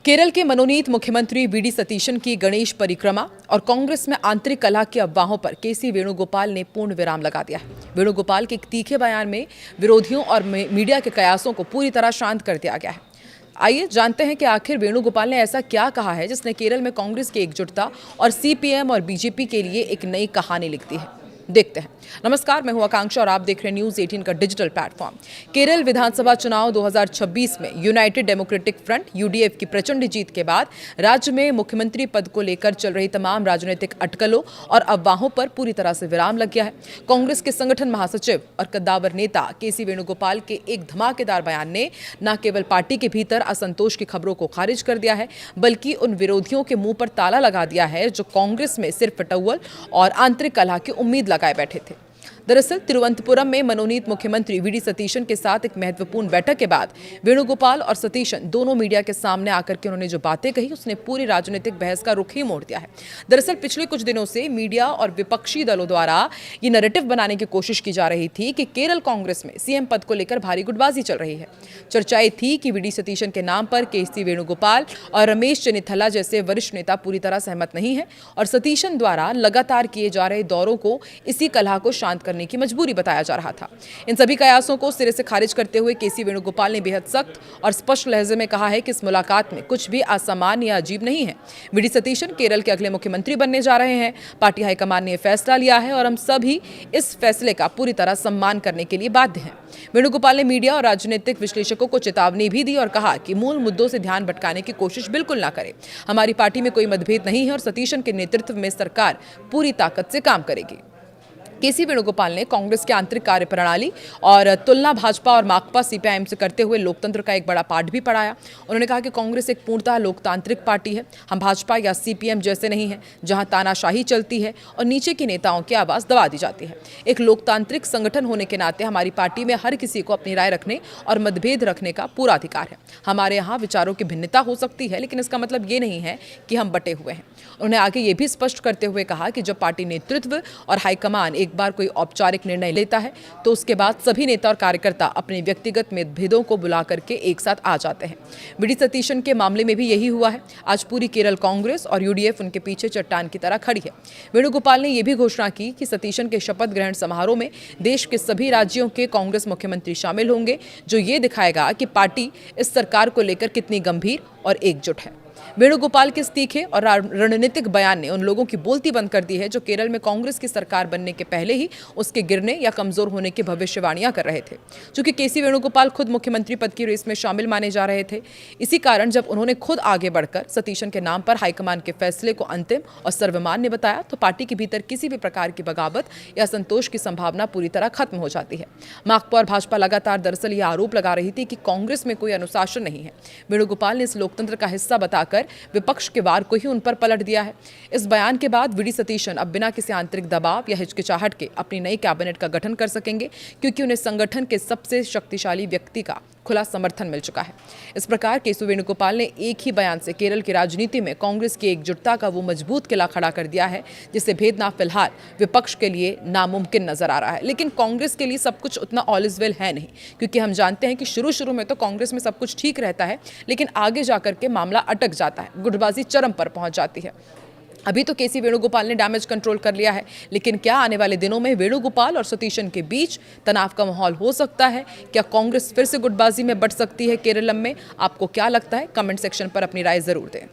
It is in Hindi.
केरल के मनोनीत मुख्यमंत्री वीडी सतीशन की गणेश परिक्रमा और कांग्रेस में आंतरिक कलह की अफवाहों पर केसी वेणुगोपाल ने पूर्ण विराम लगा दिया है। वेणुगोपाल के एक तीखे बयान में विरोधियों और मीडिया के कयासों को पूरी तरह शांत कर दिया गया है। आइए जानते हैं कि आखिर वेणुगोपाल ने ऐसा क्या कहा है जिसने केरल में कांग्रेस की एकजुटता और सीपीएम और बीजेपी के लिए एक नई कहानी लिख दी है। देखते हैं। नमस्कार, मैं हूं आकांक्षा और आप देख रहे हैं न्यूज 18 का डिजिटल प्लेटफॉर्म। केरल विधानसभा चुनाव 2026 में यूनाइटेड डेमोक्रेटिक फ्रंट यूडीएफ की प्रचंड जीत के बाद राज्य में मुख्यमंत्री पद को लेकर चल रही तमाम राजनीतिक अटकलों और अफवाहों पर पूरी तरह से विराम लग गया है। कांग्रेस के संगठन महासचिव और कद्दावर नेता केसी वेणुगोपाल के एक धमाकेदार बयान ने न केवल पार्टी के भीतर असंतोष की खबरों को खारिज कर दिया है, बल्कि उन विरोधियों के मुंह पर ताला लगा दिया है जो कांग्रेस में सिर्फ फटौवल और आंतरिक कलह की उम्मीद लगाए बैठे थे। दरअसल तिरुवनंतपुरम में मनोनीत मुख्यमंत्री वीडी सतीशन के साथ एक महत्वपूर्ण बैठक के बाद वेणुगोपाल और सतीशन दोनों मीडिया के सामने आकर के उन्होंने जो बातें कही उसने पूरी राजनीतिक बहस का रुख ही मोड़ दिया है। दरअसल पिछले कुछ दिनों से मीडिया और विपक्षी दलों द्वारा ये नैरेटिव बनाने की कोशिश की जा रही थी कि केरल कांग्रेस में सीएम पद को लेकर भारी गुटबाजी चल रही है। चर्चाएं थी कि वीडी सतीशन के नाम पर केसी वेणुगोपाल और रमेश चेन्निथला जैसे वरिष्ठ नेता पूरी तरह सहमत नहीं है और सतीशन द्वारा लगातार किए जा रहे दौरों को इसी कलह को शांत करने की मजबूरी बताया जा रहा था। इन सभी कयासों को सिरे से खारिज करते हुए केसी वेणुगोपाल ने बेहद सख्त और स्पष्ट लहजे में कहा है कि इस मुलाकात में कुछ भी असामान्य या अजीब नहीं है। वीडी सतीशन केरल के अगले मुख्यमंत्री बनने जा रहे हैं। पार्टी हाईकमान ने यह फैसला लिया है और हम सभी इस फैसले का पूरी तरह सम्मान करने के लिए बाध्य हैं। वेणुगोपाल ने मीडिया और राजनीतिक विश्लेषकों को चेतावनी भी दी और कहा कि मूल मुद्दों से ध्यान भटकाने की कोशिश बिल्कुल ना करें। हमारी पार्टी में कोई मतभेद नहीं है और सतीशन के नेतृत्व में सरकार पूरी ताकत से काम करेगी। केसी वेणुगोपाल ने कांग्रेस की आंतरिक कार्यप्रणाली और तुलना भाजपा और माकपा सीपीआईएम से करते हुए लोकतंत्र का एक बड़ा पाठ भी पढ़ाया। उन्होंने कहा कि कांग्रेस एक पूर्णतः लोकतांत्रिक पार्टी है। हम भाजपा या सीपीएम जैसे नहीं हैं जहां तानाशाही चलती है और नीचे की नेताओं की आवाज दबा दी जाती है। एक लोकतांत्रिक संगठन होने के नाते हमारी पार्टी में हर किसी को अपनी राय रखने और मतभेद रखने का पूरा अधिकार है। हमारे यहाँ विचारों की भिन्नता हो सकती है, लेकिन इसका मतलब ये नहीं है कि हम बटे हुए हैं। उन्होंने आगे ये भी स्पष्ट करते हुए कहा कि जब पार्टी नेतृत्व और हाईकमान एक बार कोई औपचारिक निर्णय लेता है तो उसके बाद सभी नेता और कार्यकर्ता अपने व्यक्तिगत मतभेदों को बुला करके एक साथ आ जाते हैं। वीडी सतीशन के मामले में भी यही हुआ है। आज पूरी केरल कांग्रेस और यूडीएफ उनके पीछे चट्टान की तरह खड़ी है। वेणुगोपाल ने यह भी घोषणा की कि सतीशन के शपथ ग्रहण समारोह में देश के सभी राज्यों के कांग्रेस मुख्यमंत्री शामिल होंगे, जो ये दिखाएगा कि पार्टी इस सरकार को लेकर कितनी गंभीर और एकजुट है। वेणुगोपाल के इस तीखे और रणनीतिक बयान ने उन लोगों की बोलती बंद कर दी है जो केरल में कांग्रेस की सरकार बनने के पहले ही उसके गिरने या कमजोर होने की भविष्यवाणियां कर रहे थे। चूंकि केसी वेणुगोपाल खुद मुख्यमंत्री पद की रेस में शामिल माने जा रहे थे, इसी कारण जब उन्होंने खुद आगे बढ़कर सतीशन के नाम पर हाईकमान के फैसले को अंतिम और सर्वमान्य बताया तो पार्टी के भीतर किसी भी प्रकार की बगावत या संतोष की संभावना पूरी तरह खत्म हो जाती है। माकपा और भाजपा लगातार दरअसल यह आरोप लगा रही थी कि कांग्रेस में कोई अनुशासन नहीं है। वेणुगोपाल ने इस लोकतंत्र का हिस्सा बताकर विपक्ष के वार को ही उन पर पलट दिया है। इस बयान के बाद वीडी सतीशन अब बिना किसी आंतरिक दबाव या हिचकिचाहट के अपनी नई कैबिनेट का गठन कर सकेंगे, क्योंकि उन्हें संगठन के सबसे शक्तिशाली व्यक्ति का खुला समर्थन मिल चुका है। इस प्रकार केसी वेणुगोपाल ने एक ही बयान से केरल की राजनीति में कांग्रेस की एकजुटता का वो मजबूत किला खड़ा कर दिया है जिसे भेदना फिलहाल विपक्ष के लिए नामुमकिन नजर आ रहा है। लेकिन कांग्रेस के लिए सब कुछ उतना ऑल इज वेल है नहीं, क्योंकि हम जानते हैं कि शुरू में तो कांग्रेस में सब कुछ ठीक रहता है, लेकिन आगे जाकर के मामला अटक जाता है, गुटबाजी चरम पर पहुंच जाती है। अभी तो केसी वेणुगोपाल ने डैमेज कंट्रोल कर लिया है, लेकिन क्या आने वाले दिनों में वेणुगोपाल और सतीशन के बीच तनाव का माहौल हो सकता है? क्या कांग्रेस फिर से गुटबाजी में बढ़ सकती है केरलम में? आपको क्या लगता है? कमेंट सेक्शन पर अपनी राय जरूर दें।